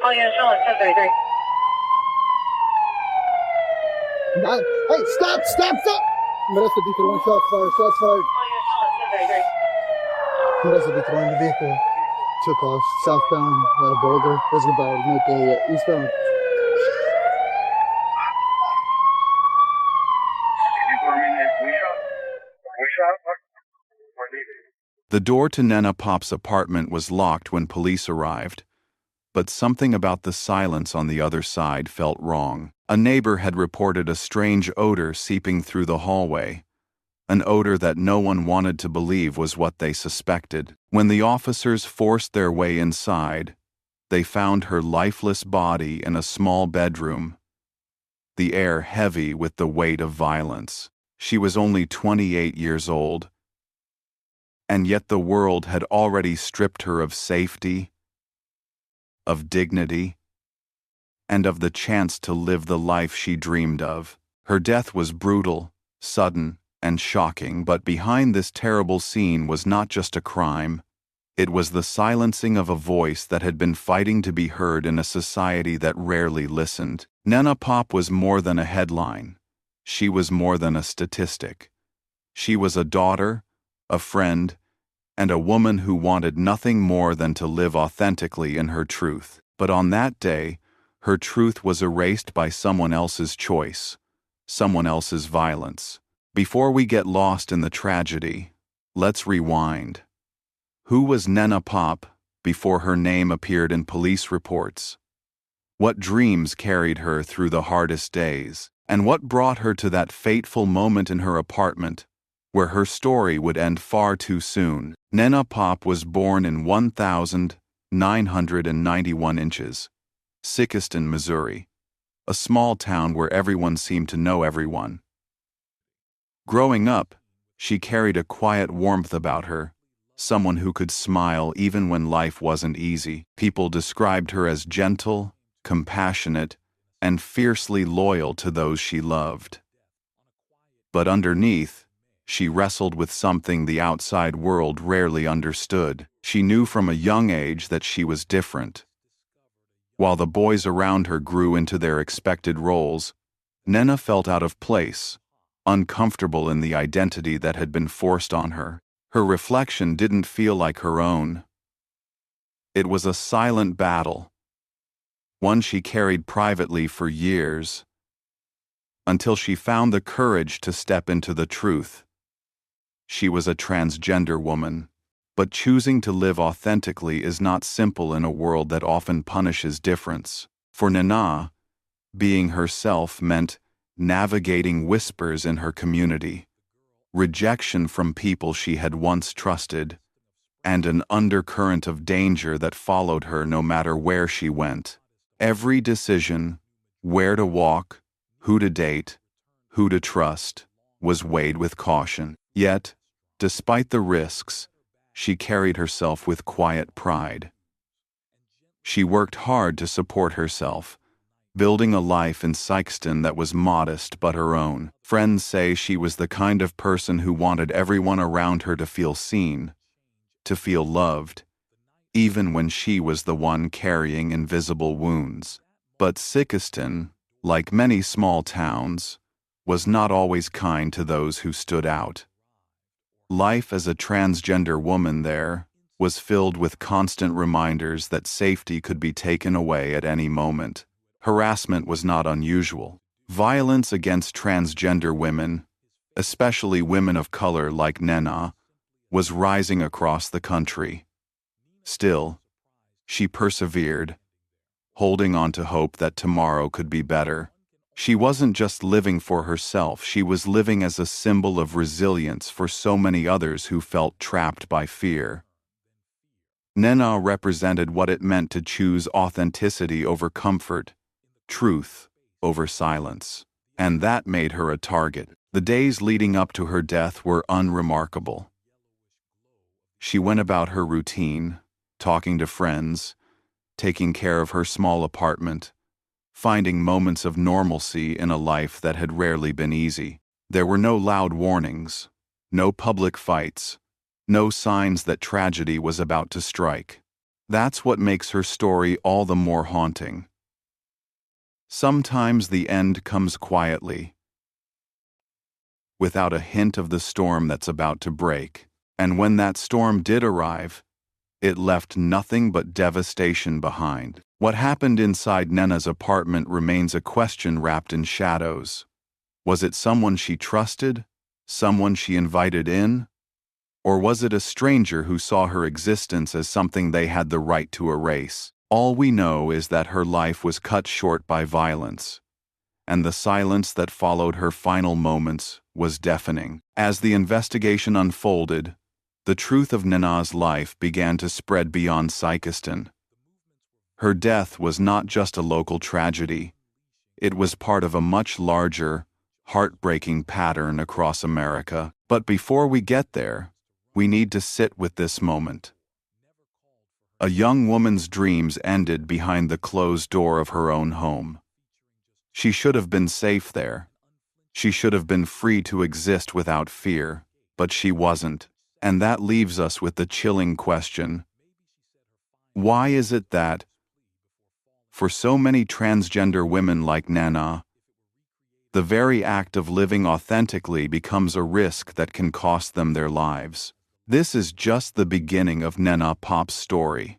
All units on 1033. Hey, stop, stop, stop! Marissa Beacon, one shot fired, shots fired. All units on 1033. Marissa Beacon, one vehicle took off southbound Boulder. Was about to make a eastbound. The door to Nena Pop's apartment was locked when police arrived, but something about the silence on the other side felt wrong. A neighbor had reported a strange odor seeping through the hallway, an odor that no one wanted to believe was what they suspected. When the officers forced their way inside, they found her lifeless body in a small bedroom, the air heavy with the weight of violence. She was only 28 years old, and yet the world had already stripped her of safety, of dignity, and of the chance to live the life she dreamed of. Her death was brutal, sudden, and shocking, but behind this terrible scene was not just a crime. It was the silencing of a voice that had been fighting to be heard in a society that rarely listened. Nena Pop was more than a headline. She was more than a statistic. She was a daughter, a friend, and a woman who wanted nothing more than to live authentically in her truth. But on that day, her truth was erased by someone else's choice, someone else's violence. Before we get lost in the tragedy, let's rewind. Who was Nena Pop before her name appeared in police reports? What dreams carried her through the hardest days? And what brought her to that fateful moment in her apartment, where her story would end far too soon? Nena Pop was born in 1,991 inches, Sikeston, Missouri, a small town where everyone seemed to know everyone. Growing up, she carried a quiet warmth about her, someone who could smile even when life wasn't easy. People described her as gentle, compassionate, and fiercely loyal to those she loved. But underneath, she wrestled with something the outside world rarely understood. She knew from a young age that she was different. While the boys around her grew into their expected roles, Nena felt out of place, uncomfortable in the identity that had been forced on her. Her reflection didn't feel like her own. It was a silent battle, one she carried privately for years, until she found the courage to step into the truth. She was a transgender woman, but choosing to live authentically is not simple in a world that often punishes difference. For Nena, being herself meant navigating whispers in her community, rejection from people she had once trusted, and an undercurrent of danger that followed her no matter where she went. Every decision, where to walk, who to date, who to trust, was weighed with caution. Yet, despite the risks, she carried herself with quiet pride. She worked hard to support herself, building a life in Sikeston that was modest but her own. Friends say she was the kind of person who wanted everyone around her to feel seen, to feel loved, even when she was the one carrying invisible wounds. But Sikeston, like many small towns, was not always kind to those who stood out. Life as a transgender woman there was filled with constant reminders that safety could be taken away at any moment. Harassment was not unusual. Violence against transgender women, especially women of color like Nena, was rising across the country. Still, she persevered, holding on to hope that tomorrow could be better. She wasn't just living for herself, she was living as a symbol of resilience for so many others who felt trapped by fear. Nena represented what it meant to choose authenticity over comfort, truth over silence, and that made her a target. The days leading up to her death were unremarkable. She went about her routine, talking to friends, taking care of her small apartment, finding moments of normalcy in a life that had rarely been easy. There were no loud warnings, no public fights, no signs that tragedy was about to strike. That's what makes her story all the more haunting. Sometimes the end comes quietly, without a hint of the storm that's about to break. And when that storm did arrive, it left nothing but devastation behind. What happened inside Nena's apartment remains a question wrapped in shadows. Was it someone she trusted? Someone she invited in? Or was it a stranger who saw her existence as something they had the right to erase? All we know is that her life was cut short by violence, and the silence that followed her final moments was deafening. As the investigation unfolded, the truth of Nena's life began to spread beyond Sikeston. Her death was not just a local tragedy. It was part of a much larger, heartbreaking pattern across America. But before we get there, we need to sit with this moment. A young woman's dreams ended behind the closed door of her own home. She should have been safe there. She should have been free to exist without fear, but she wasn't. And that leaves us with the chilling question: why is it that, for so many transgender women like Nena, the very act of living authentically becomes a risk that can cost them their lives? This is just the beginning of Nena Pop's story.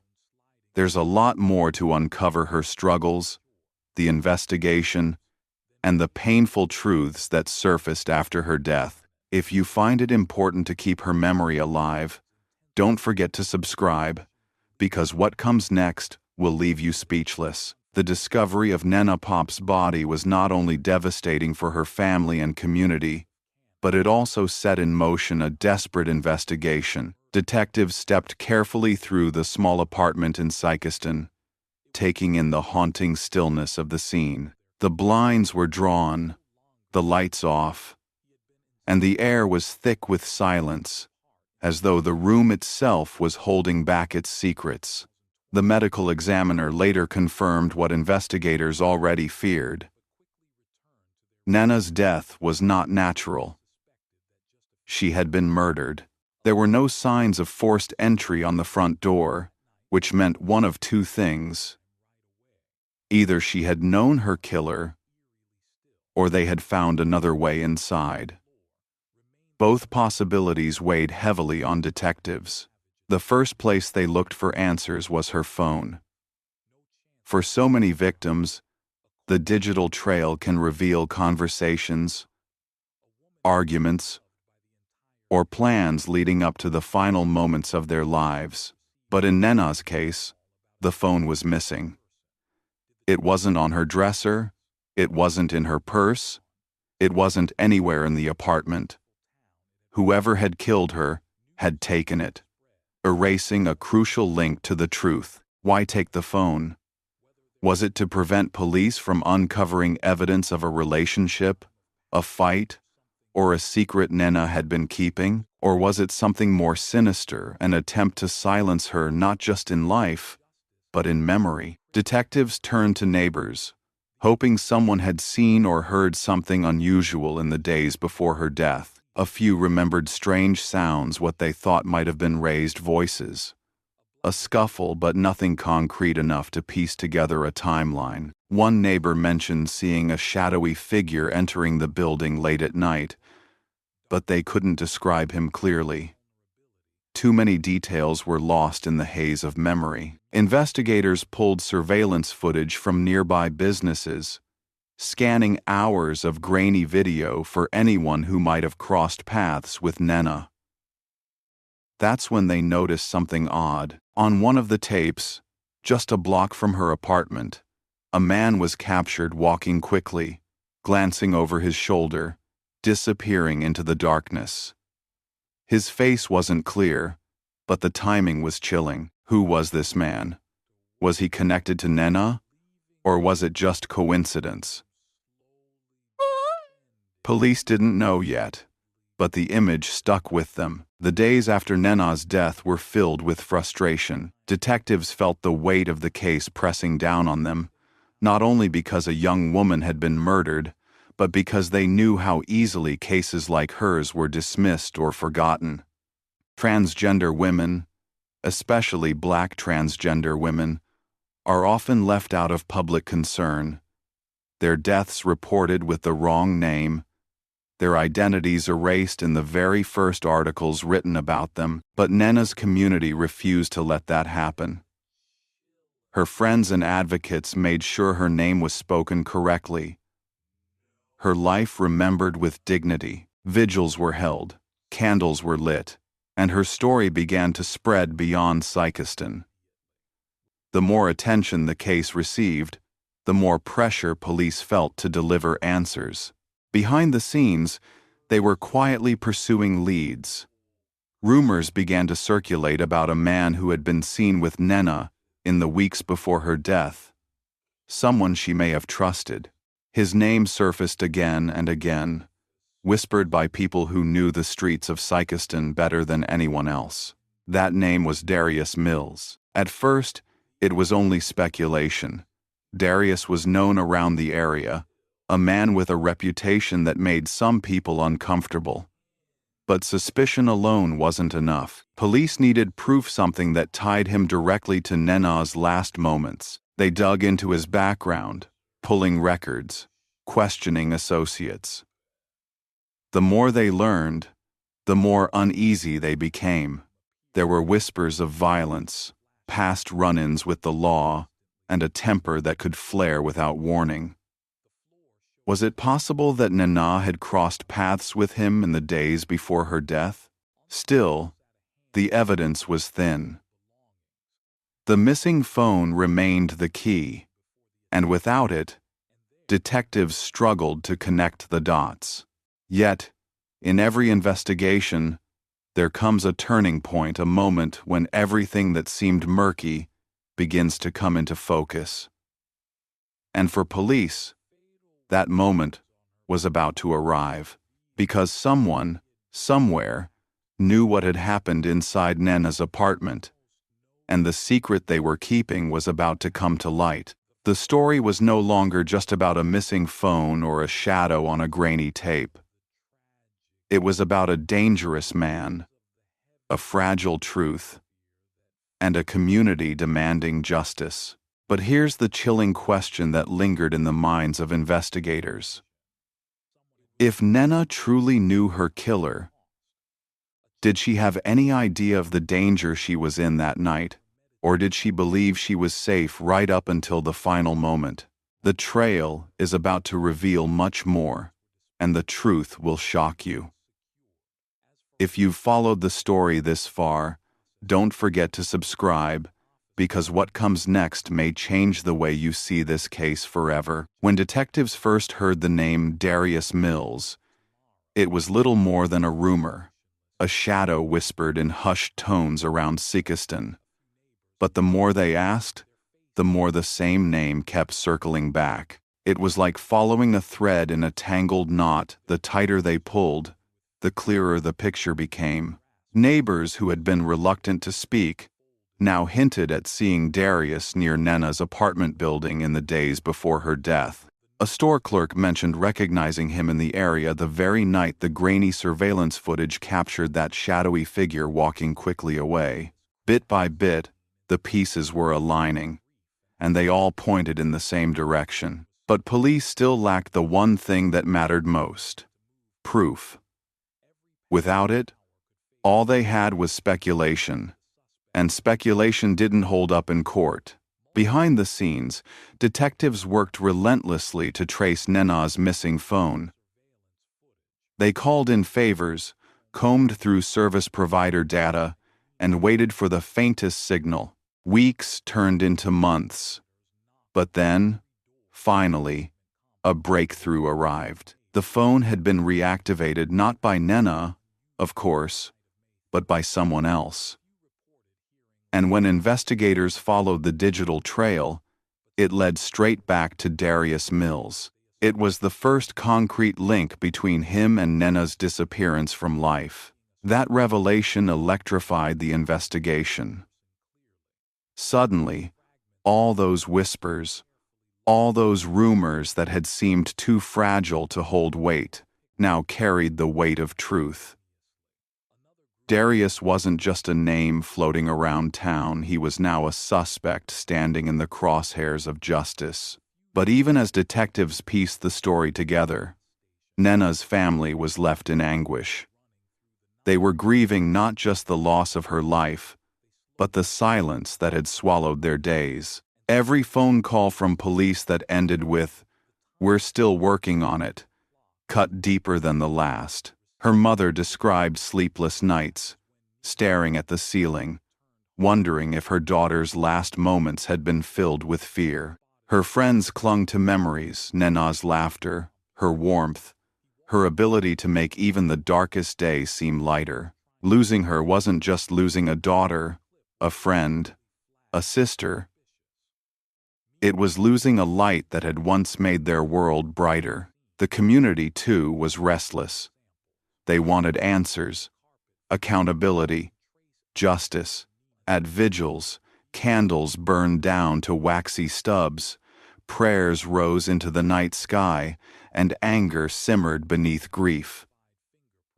There's a lot more to uncover: her struggles, the investigation, and the painful truths that surfaced after her death. If you find it important to keep her memory alive, don't forget to subscribe, because what comes next will leave you speechless. The discovery of Nena Pop's body was not only devastating for her family and community, but it also set in motion a desperate investigation. Detectives stepped carefully through the small apartment in Sikeston, taking in the haunting stillness of the scene. The blinds were drawn, the lights off, and the air was thick with silence, as though the room itself was holding back its secrets. The medical examiner later confirmed what investigators already feared. Nena's death was not natural. She had been murdered. There were no signs of forced entry on the front door, which meant one of two things. Either she had known her killer, or they had found another way inside. Both possibilities weighed heavily on detectives. The first place they looked for answers was her phone. For so many victims, the digital trail can reveal conversations, arguments, or plans leading up to the final moments of their lives. But in Nena's case, the phone was missing. It wasn't on her dresser, it wasn't in her purse, it wasn't anywhere in the apartment. Whoever had killed her had taken it, erasing a crucial link to the truth. Why take the phone? Was it to prevent police from uncovering evidence of a relationship, a fight, or a secret Nena had been keeping? Or was it something more sinister, an attempt to silence her not just in life, but in memory? Detectives turned to neighbors, hoping someone had seen or heard something unusual in the days before her death. A few remembered strange sounds, what they thought might have been raised voices. A scuffle, but nothing concrete enough to piece together a timeline. One neighbor mentioned seeing a shadowy figure entering the building late at night, but they couldn't describe him clearly. Too many details were lost in the haze of memory. Investigators pulled surveillance footage from nearby businesses, scanning hours of grainy video for anyone who might have crossed paths with Nena. That's when they noticed something odd. On one of the tapes, just a block from her apartment, a man was captured walking quickly, glancing over his shoulder, disappearing into the darkness. His face wasn't clear, but the timing was chilling. Who was this man? Was he connected to Nena? Or was it just coincidence? Police didn't know yet, but the image stuck with them. The days after Nena's death were filled with frustration. Detectives felt the weight of the case pressing down on them, not only because a young woman had been murdered, but because they knew how easily cases like hers were dismissed or forgotten. Transgender women, especially black transgender women, are often left out of public concern, their deaths reported with the wrong name, their identities erased in the very first articles written about them, but Nena's community refused to let that happen. Her friends and advocates made sure her name was spoken correctly, her life remembered with dignity. Vigils were held, candles were lit, and her story began to spread beyond Sikeston. The more attention the case received, the more pressure police felt to deliver answers. Behind the scenes, they were quietly pursuing leads. Rumors began to circulate about a man who had been seen with Nena in the weeks before her death, someone she may have trusted. His name surfaced again and again, whispered by people who knew the streets of Sikeston better than anyone else. That name was Darius Mills. At first, it was only speculation. Darius was known around the area, a man with a reputation that made some people uncomfortable. But suspicion alone wasn't enough. Police needed proof, something that tied him directly to Nena's last moments. They dug into his background, pulling records, questioning associates. The more they learned, the more uneasy they became. There were whispers of violence, past run-ins with the law, and a temper that could flare without warning. Was it possible that Nena had crossed paths with him in the days before her death? Still, the evidence was thin. The missing phone remained the key, and without it, detectives struggled to connect the dots. Yet, in every investigation, there comes a turning point, a moment when everything that seemed murky begins to come into focus. And for police, that moment was about to arrive, because someone, somewhere, knew what had happened inside Nena's apartment, and the secret they were keeping was about to come to light. The story was no longer just about a missing phone or a shadow on a grainy tape. It was about a dangerous man, a fragile truth, and a community demanding justice. But here's the chilling question that lingered in the minds of investigators. If Nena truly knew her killer, did she have any idea of the danger she was in that night, or did she believe she was safe right up until the final moment? The trail is about to reveal much more, and the truth will shock you. If you've followed the story this far, don't forget to subscribe, because what comes next may change the way you see this case forever. When detectives first heard the name Darius Mills, it was little more than a rumor, a shadow whispered in hushed tones around Sikeston. But the more they asked, the more the same name kept circling back. It was like following a thread in a tangled knot. The tighter they pulled, the clearer the picture became. Neighbors who had been reluctant to speak now hinted at seeing Darius near Nena's apartment building in the days before her death. A store clerk mentioned recognizing him in the area the very night the grainy surveillance footage captured that shadowy figure walking quickly away. Bit by bit, the pieces were aligning, and they all pointed in the same direction. But police still lacked the one thing that mattered most: proof. Without it, all they had was speculation. And speculation didn't hold up in court. Behind the scenes, detectives worked relentlessly to trace Nena's missing phone. They called in favors, combed through service provider data, and waited for the faintest signal. Weeks turned into months. But then, finally, a breakthrough arrived. The phone had been reactivated not by Nena, of course, but by someone else. And when investigators followed the digital trail, it led straight back to Darius Mills. It was the first concrete link between him and Nena's disappearance from life. That revelation electrified the investigation. Suddenly, all those whispers, all those rumors that had seemed too fragile to hold weight, now carried the weight of truth. Darius wasn't just a name floating around town, he was now a suspect standing in the crosshairs of justice. But even as detectives pieced the story together, Nena's family was left in anguish. They were grieving not just the loss of her life, but the silence that had swallowed their days. Every phone call from police that ended with, "We're still working on it," cut deeper than the last. Her mother described sleepless nights, staring at the ceiling, wondering if her daughter's last moments had been filled with fear. Her friends clung to memories, Nena's laughter, her warmth, her ability to make even the darkest day seem lighter. Losing her wasn't just losing a daughter, a friend, a sister. It was losing a light that had once made their world brighter. The community, too, was restless. They wanted answers, accountability, justice. At vigils, candles burned down to waxy stubs, prayers rose into the night sky, and anger simmered beneath grief.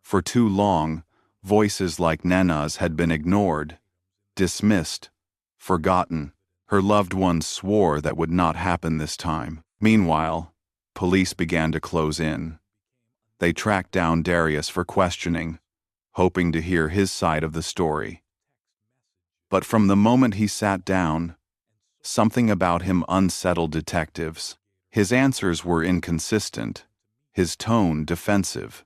For too long, voices like Nena's had been ignored, dismissed, forgotten. Her loved ones swore that would not happen this time. Meanwhile, police began to close in. They tracked down Darius for questioning, hoping to hear his side of the story. But from the moment he sat down, something about him unsettled detectives. His answers were inconsistent, his tone defensive.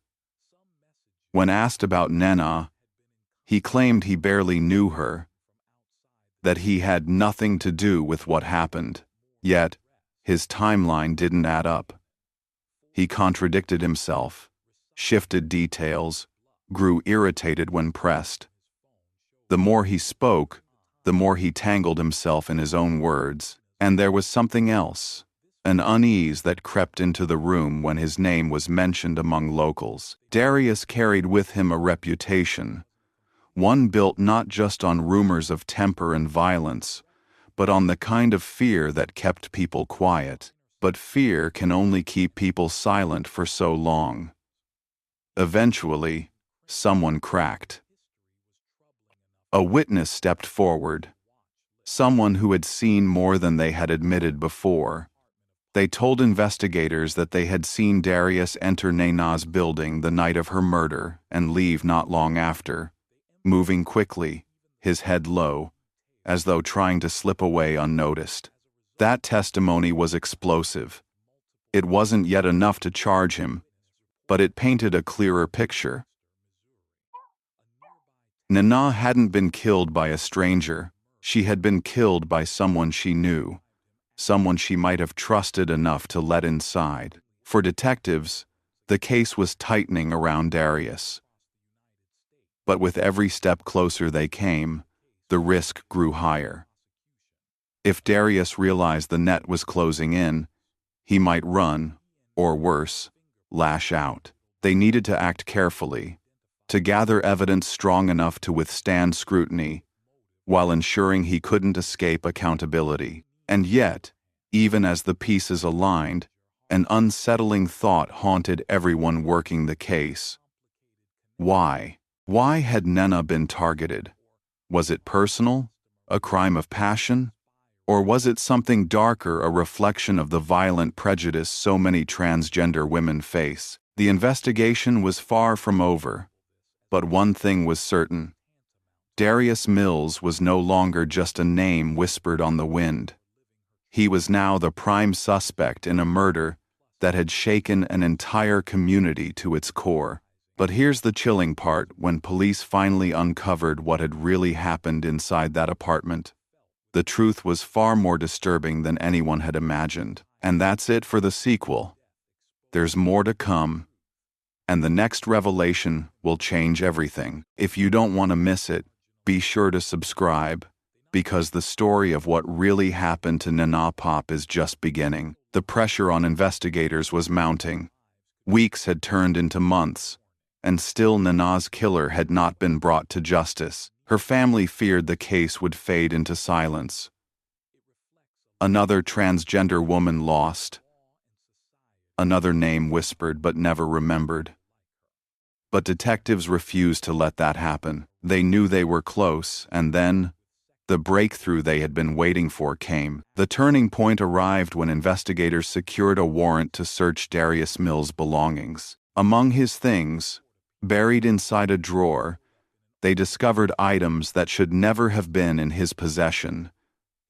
When asked about Nena, he claimed he barely knew her, that he had nothing to do with what happened. Yet, his timeline didn't add up. He contradicted himself, shifted details, grew irritated when pressed. The more he spoke, the more he tangled himself in his own words. And there was something else, an unease that crept into the room when his name was mentioned among locals. Darius carried with him a reputation, one built not just on rumors of temper and violence, but on the kind of fear that kept people quiet. But fear can only keep people silent for so long. Eventually, someone cracked. A witness stepped forward, someone who had seen more than they had admitted before. They told investigators that they had seen Darius enter Nena's building the night of her murder and leave not long after, moving quickly, his head low, as though trying to slip away unnoticed. That testimony was explosive. It wasn't yet enough to charge him, but it painted a clearer picture. Nena hadn't been killed by a stranger. She had been killed by someone she knew, someone she might have trusted enough to let inside. For detectives, the case was tightening around Darius. But with every step closer they came, the risk grew higher. If Darius realized the net was closing in, he might run, or worse, lash out. They needed to act carefully, to gather evidence strong enough to withstand scrutiny, while ensuring he couldn't escape accountability. And yet, even as the pieces aligned, an unsettling thought haunted everyone working the case. Why? Why had Nena been targeted? Was it personal? A crime of passion? Or was it something darker, a reflection of the violent prejudice so many transgender women face? The investigation was far from over. But one thing was certain. Darius Mills was no longer just a name whispered on the wind. He was now the prime suspect in a murder that had shaken an entire community to its core. But here's the chilling part: when police finally uncovered what had really happened inside that apartment, the truth was far more disturbing than anyone had imagined. And that's it for the sequel. There's more to come, and the next revelation will change everything. If you don't want to miss it, be sure to subscribe, because the story of what really happened to Nena Pop is just beginning. The pressure on investigators was mounting. Weeks had turned into months, and still Nena's killer had not been brought to justice. Her family feared the case would fade into silence. Another transgender woman lost. Another name whispered but never remembered. But detectives refused to let that happen. They knew they were close, and then the breakthrough they had been waiting for came. The turning point arrived when investigators secured a warrant to search Darius Mills' belongings. Among his things, buried inside a drawer, they discovered items that should never have been in his possession,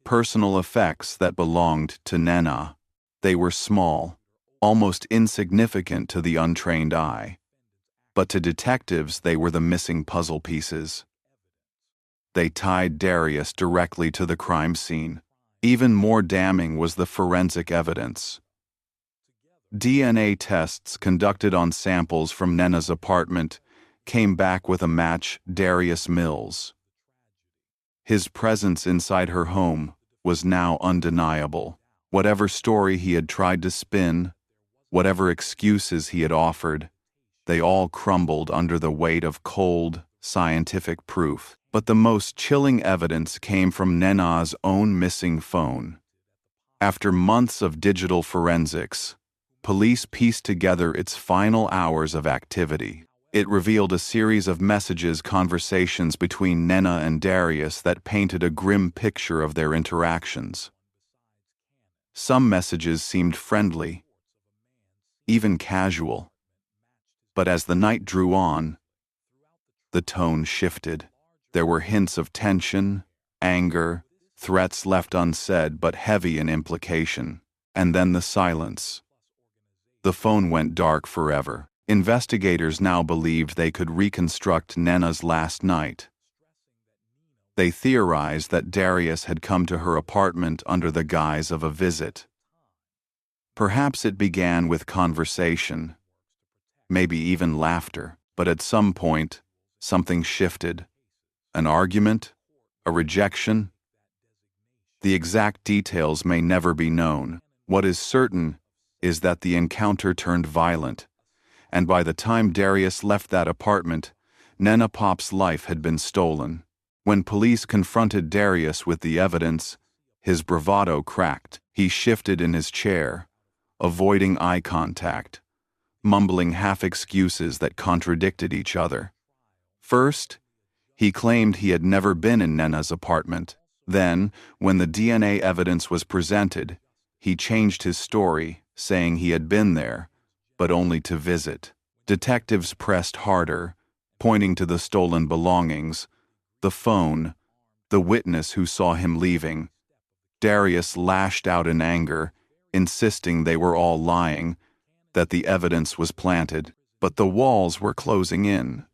personal effects that belonged to Nena. They were small, almost insignificant to the untrained eye. But to detectives, they were the missing puzzle pieces. They tied Darius directly to the crime scene. Even more damning was the forensic evidence. DNA tests conducted on samples from Nena's apartment came back with a match: Darius Mills. His presence inside her home was now undeniable. Whatever story he had tried to spin, whatever excuses he had offered, they all crumbled under the weight of cold, scientific proof. But the most chilling evidence came from Nena's own missing phone. After months of digital forensics, police pieced together its final hours of activity. It revealed a series of messages, conversations between Nena and Darius that painted a grim picture of their interactions. Some messages seemed friendly, even casual. But as the night drew on, the tone shifted. There were hints of tension, anger, threats left unsaid but heavy in implication. And then the silence. The phone went dark forever. Investigators now believed they could reconstruct Nena's last night. They theorized that Darius had come to her apartment under the guise of a visit. Perhaps it began with conversation, maybe even laughter, but at some point, something shifted. An argument? A rejection? The exact details may never be known. What is certain is that the encounter turned violent, and by the time Darius left that apartment, Nena Pop's life had been stolen. When police confronted Darius with the evidence, his bravado cracked. He shifted in his chair, avoiding eye contact, mumbling half-excuses that contradicted each other. First, he claimed he had never been in Nena's apartment. Then, when the DNA evidence was presented, he changed his story, saying he had been there, but only to visit. Detectives pressed harder, pointing to the stolen belongings, the phone, the witness who saw him leaving. Darius lashed out in anger, insisting they were all lying, that the evidence was planted, but the walls were closing in.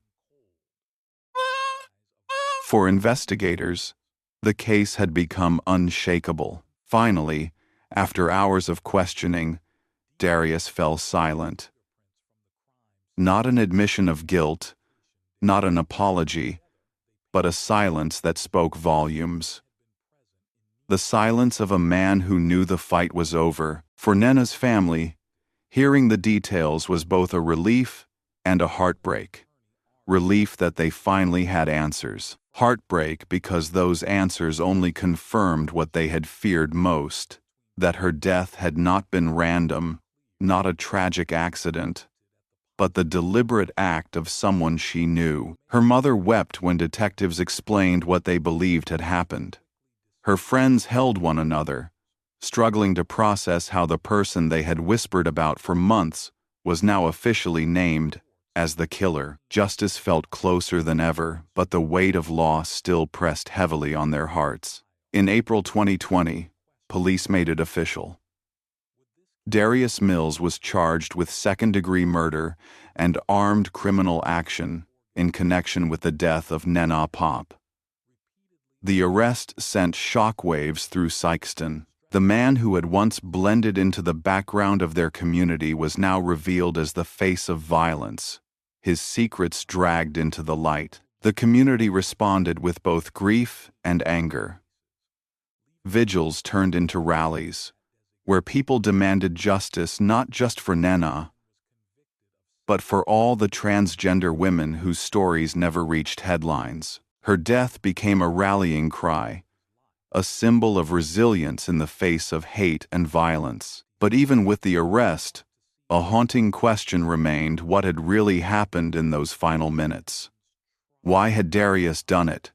For investigators, the case had become unshakable. Finally, after hours of questioning, Darius fell silent. Not an admission of guilt, not an apology, but a silence that spoke volumes. The silence of a man who knew the fight was over. For Nena's family, hearing the details was both a relief and a heartbreak. Relief that they finally had answers. Heartbreak because those answers only confirmed what they had feared most, that her death had not been random, not a tragic accident, but the deliberate act of someone she knew. Her mother wept when detectives explained what they believed had happened. Her friends held one another, struggling to process how the person they had whispered about for months was now officially named as the killer. Justice felt closer than ever, but the weight of loss still pressed heavily on their hearts. In April 2020, police made it official. Darius Mills was charged with second-degree murder and armed criminal action in connection with the death of Nena Pop. The arrest sent shockwaves through Sikeston. The man who had once blended into the background of their community was now revealed as the face of violence, his secrets dragged into the light. The community responded with both grief and anger. Vigils turned into rallies, where people demanded justice not just for Nena, but for all the transgender women whose stories never reached headlines. Her death became a rallying cry, a symbol of resilience in the face of hate and violence. But even with the arrest, A haunting question remained: what had really happened in those final minutes? Why had Darius done it?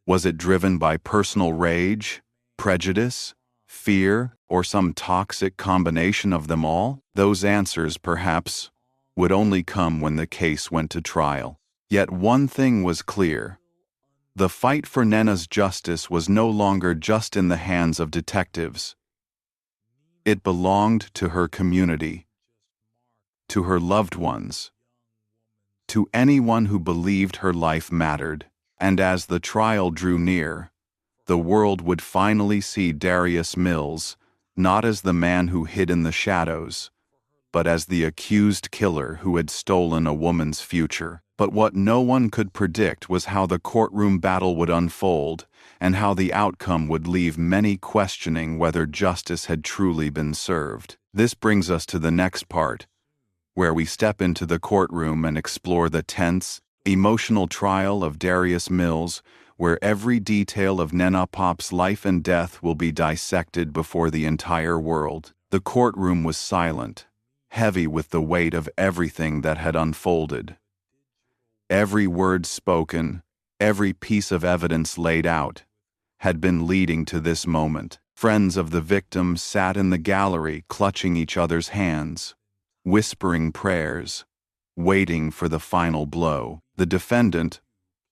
Was it driven by personal rage, prejudice, fear, or some toxic combination of them all? Those answers, perhaps, would only come when the case went to trial. Yet one thing was clear. The fight for Nena's justice was no longer just in the hands of detectives. It belonged to her community, to her loved ones, to anyone who believed her life mattered. And as the trial drew near, the world would finally see Darius Mills not as the man who hid in the shadows, but as the accused killer who had stolen a woman's future. But what no one could predict was how the courtroom battle would unfold, and how the outcome would leave many questioning whether justice had truly been served. This brings us to the next part, where we step into the courtroom and explore the tense, emotional trial of Darius Mills, where every detail of Nena Pop's life and death will be dissected before the entire world. The courtroom was silent, heavy with the weight of everything that had unfolded. Every word spoken, every piece of evidence laid out, had been leading to this moment. Friends of the victim sat in the gallery clutching each other's hands, whispering prayers, waiting for the final blow. The defendant,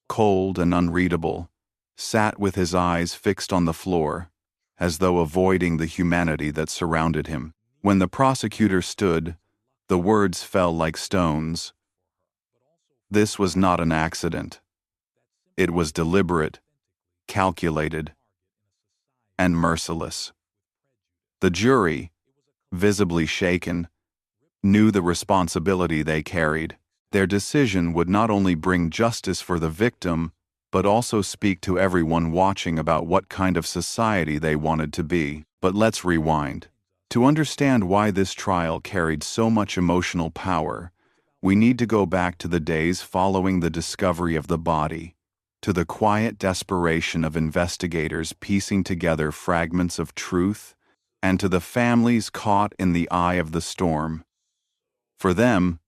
cold and unreadable, sat with his eyes fixed on the floor, as though avoiding the humanity that surrounded him. When the prosecutor stood, the words fell like stones. This was not an accident. It was deliberate, calculated, and merciless. The jury, visibly shaken, knew the responsibility they carried. Their decision would not only bring justice for the victim, but also speak to everyone watching about what kind of society they wanted to be. But let's rewind. To understand why this trial carried so much emotional power, we need to go back to the days following the discovery of the body, to the quiet desperation of investigators piecing together fragments of truth, and to the families caught in the eye of the storm. For them,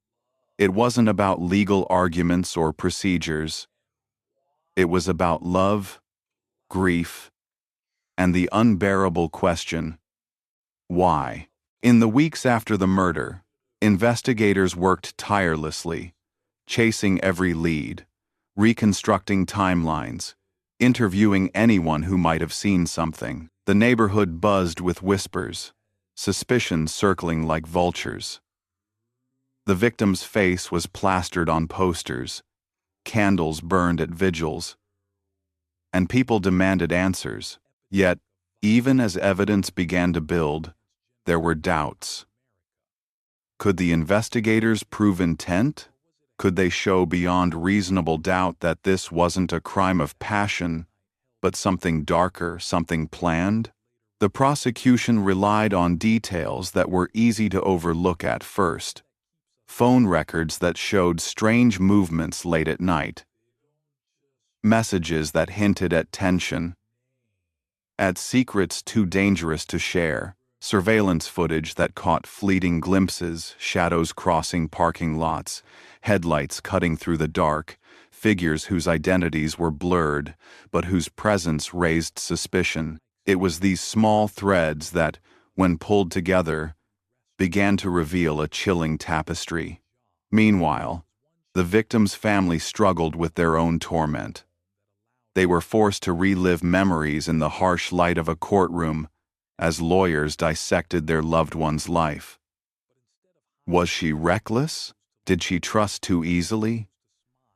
it wasn't about legal arguments or procedures. It was about love, grief, and the unbearable question, why? In the weeks after the murder, investigators worked tirelessly, chasing every lead, reconstructing timelines, interviewing anyone who might have seen something. The neighborhood buzzed with whispers, suspicions circling like vultures. The victim's face was plastered on posters, candles burned at vigils, and people demanded answers. Yet, even as evidence began to build, there were doubts. Could the investigators prove intent? Could they show beyond reasonable doubt that this wasn't a crime of passion, but something darker, something planned? The prosecution relied on details that were easy to overlook at first. Phone records that showed strange movements late at night. Messages that hinted at tension. At secrets too dangerous to share. Surveillance footage that caught fleeting glimpses, shadows crossing parking lots, headlights cutting through the dark, figures whose identities were blurred, but whose presence raised suspicion. It was these small threads that, when pulled together, began to reveal a chilling tapestry. Meanwhile, the victim's family struggled with their own torment. They were forced to relive memories in the harsh light of a courtroom as lawyers dissected their loved one's life. Was she reckless? Did she trust too easily?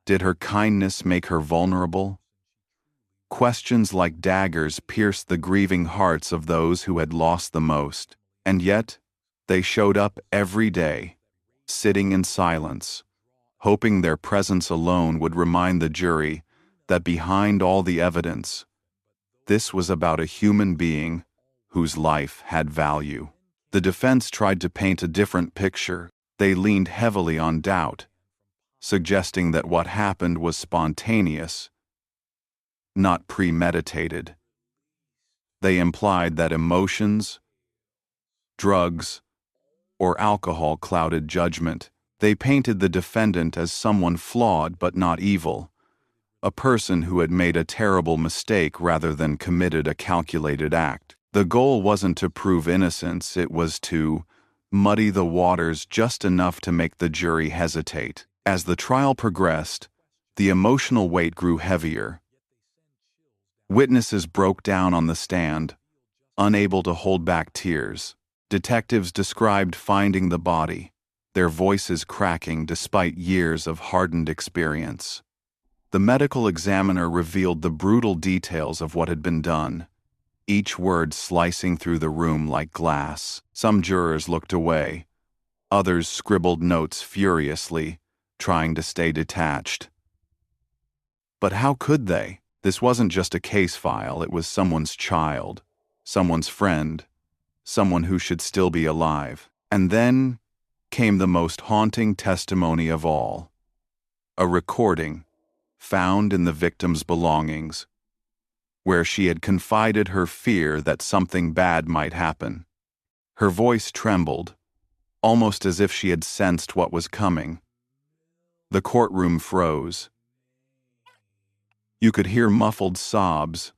Did her kindness make her vulnerable? Questions like daggers pierced the grieving hearts of those who had lost the most. And yet, they showed up every day, sitting in silence, hoping their presence alone would remind the jury that behind all the evidence, this was about a human being whose life had value. The defense tried to paint a different picture. They leaned heavily on doubt, suggesting that what happened was spontaneous, not premeditated. They implied that emotions, drugs, or alcohol-clouded judgment. They painted the defendant as someone flawed but not evil, a person who had made a terrible mistake rather than committed a calculated act. The goal wasn't to prove innocence, it was to muddy the waters just enough to make the jury hesitate. As the trial progressed, the emotional weight grew heavier. Witnesses broke down on the stand, unable to hold back tears. Detectives described finding the body, their voices cracking despite years of hardened experience. The medical examiner revealed the brutal details of what had been done, each word slicing through the room like glass. Some jurors looked away. Others scribbled notes furiously, trying to stay detached. But how could they? This wasn't just a case file, it was someone's child, someone's friend, someone who should still be alive. And then came the most haunting testimony of all. A recording, found in the victim's belongings, where she had confided her fear that something bad might happen. Her voice trembled, almost as if she had sensed what was coming. The courtroom froze. You could hear muffled sobs,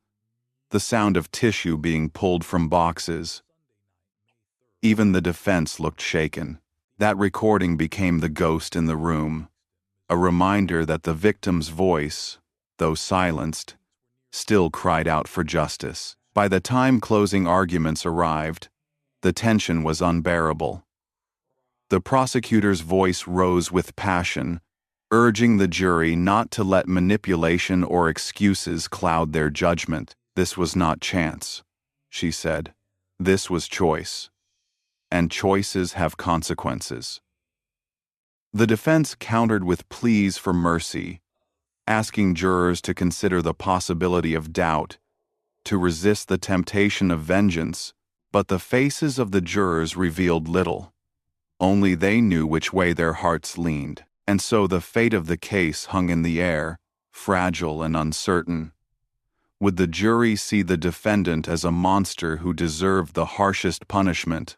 the sound of tissue being pulled from boxes. Even the defense looked shaken. That recording became the ghost in the room, a reminder that the victim's voice, though silenced, still cried out for justice. By the time closing arguments arrived, the tension was unbearable. The prosecutor's voice rose with passion, urging the jury not to let manipulation or excuses cloud their judgment. This was not chance, she said. This was choice. And choices have consequences. The defense countered with pleas for mercy, asking jurors to consider the possibility of doubt, to resist the temptation of vengeance, but the faces of the jurors revealed little. Only they knew which way their hearts leaned, and so the fate of the case hung in the air, fragile and uncertain. Would the jury see the defendant as a monster who deserved the harshest punishment,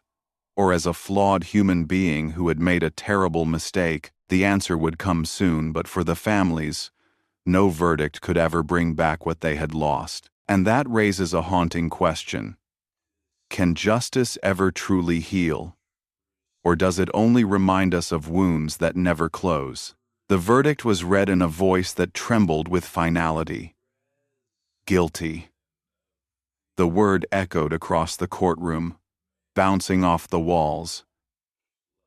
or as a flawed human being who had made a terrible mistake? The answer would come soon, but for the families, no verdict could ever bring back what they had lost. And that raises a haunting question. Can justice ever truly heal? Or does it only remind us of wounds that never close? The verdict was read in a voice that trembled with finality. Guilty. The word echoed across the courtroom, bouncing off the walls,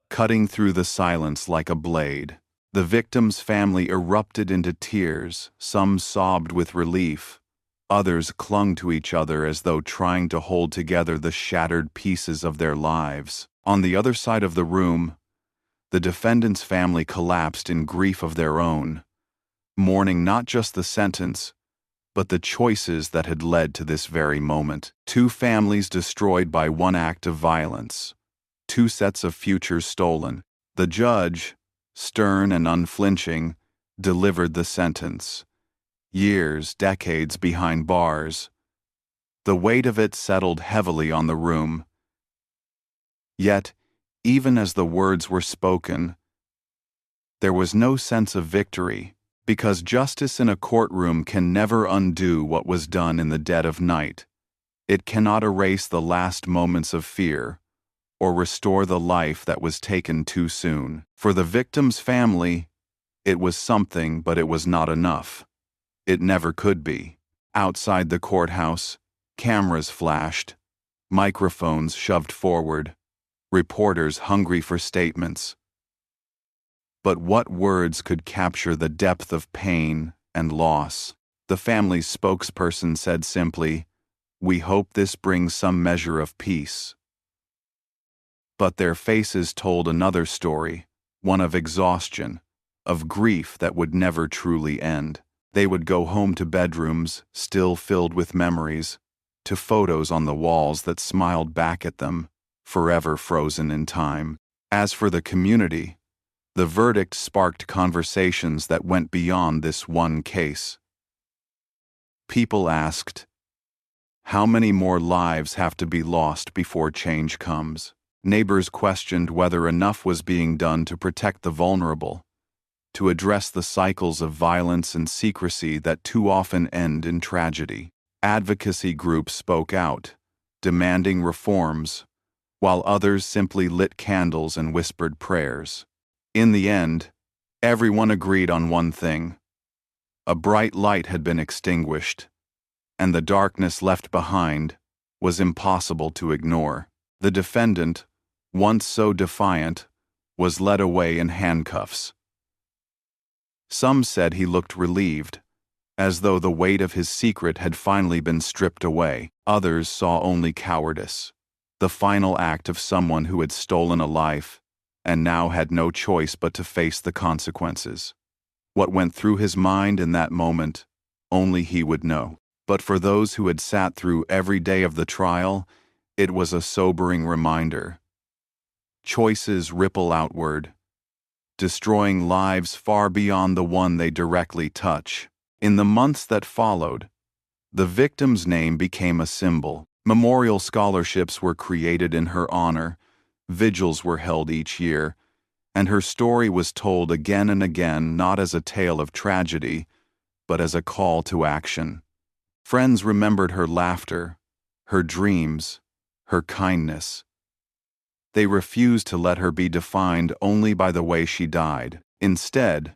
cutting through the silence like a blade. The victim's family erupted into tears, some sobbed with relief, others clung to each other as though trying to hold together the shattered pieces of their lives. On the other side of the room, the defendant's family collapsed in grief of their own, mourning not just the sentence, but the choices that had led to this very moment. Two families destroyed by one act of violence, two sets of futures stolen. The judge, stern and unflinching, delivered the sentence. Years, decades behind bars. The weight of it settled heavily on the room. Yet, even as the words were spoken, there was no sense of victory, because justice in a courtroom can never undo what was done in the dead of night. It cannot erase the last moments of fear, or restore the life that was taken too soon. For the victim's family, it was something, but it was not enough. It never could be. Outside the courthouse, cameras flashed, microphones shoved forward, reporters hungry for statements. But what words could capture the depth of pain and loss? The family's spokesperson said simply, "We hope this brings some measure of peace." But their faces told another story, one of exhaustion, of grief that would never truly end. They would go home to bedrooms still filled with memories, to photos on the walls that smiled back at them, forever frozen in time. As for the community, the verdict sparked conversations that went beyond this one case. People asked, how many more lives have to be lost before change comes? Neighbors questioned whether enough was being done to protect the vulnerable, to address the cycles of violence and secrecy that too often end in tragedy. Advocacy groups spoke out, demanding reforms, while others simply lit candles and whispered prayers. In the end, everyone agreed on one thing: a bright light had been extinguished, and the darkness left behind was impossible to ignore. The defendant, once so defiant, was led away in handcuffs. Some said he looked relieved, as though the weight of his secret had finally been stripped away. Others saw only cowardice, the final act of someone who had stolen a life and now had no choice but to face the consequences. What went through his mind in that moment, only he would know. But for those who had sat through every day of the trial, it was a sobering reminder. Choices ripple outward, destroying lives far beyond the one they directly touch. In the months that followed, the victim's name became a symbol. Memorial scholarships were created in her honor, vigils were held each year, and her story was told again and again, not as a tale of tragedy, but as a call to action. Friends remembered her laughter, her dreams, her kindness. They refused to let her be defined only by the way she died. Instead,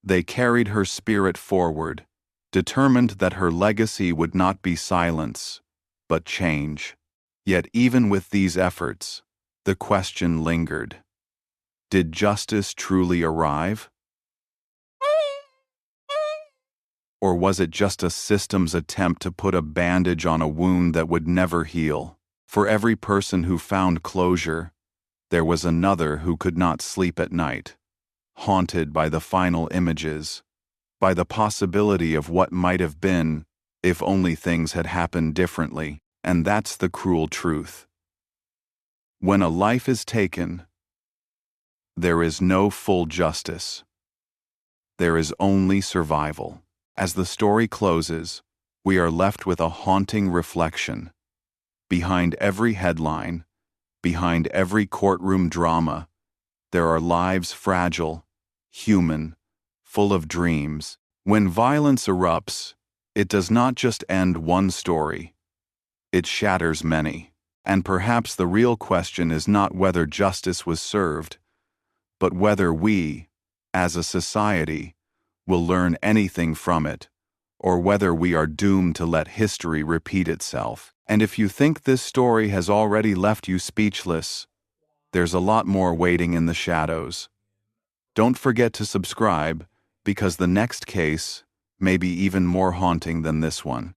they carried her spirit forward, determined that her legacy would not be silence, but change. Yet even with these efforts, the question lingered. Did justice truly arrive? Or was it just a system's attempt to put a bandage on a wound that would never heal? For every person who found closure, there was another who could not sleep at night, haunted by the final images, by the possibility of what might have been if only things had happened differently. And that's the cruel truth. When a life is taken, there is no full justice. There is only survival. As the story closes, we are left with a haunting reflection. Behind every headline, behind every courtroom drama, there are lives fragile, human, full of dreams. When violence erupts, it does not just end one story. It shatters many. And perhaps the real question is not whether justice was served, but whether we, as a society, will learn anything from it, or whether we are doomed to let history repeat itself. And if you think this story has already left you speechless, there's a lot more waiting in the shadows. Don't forget to subscribe, because the next case may be even more haunting than this one.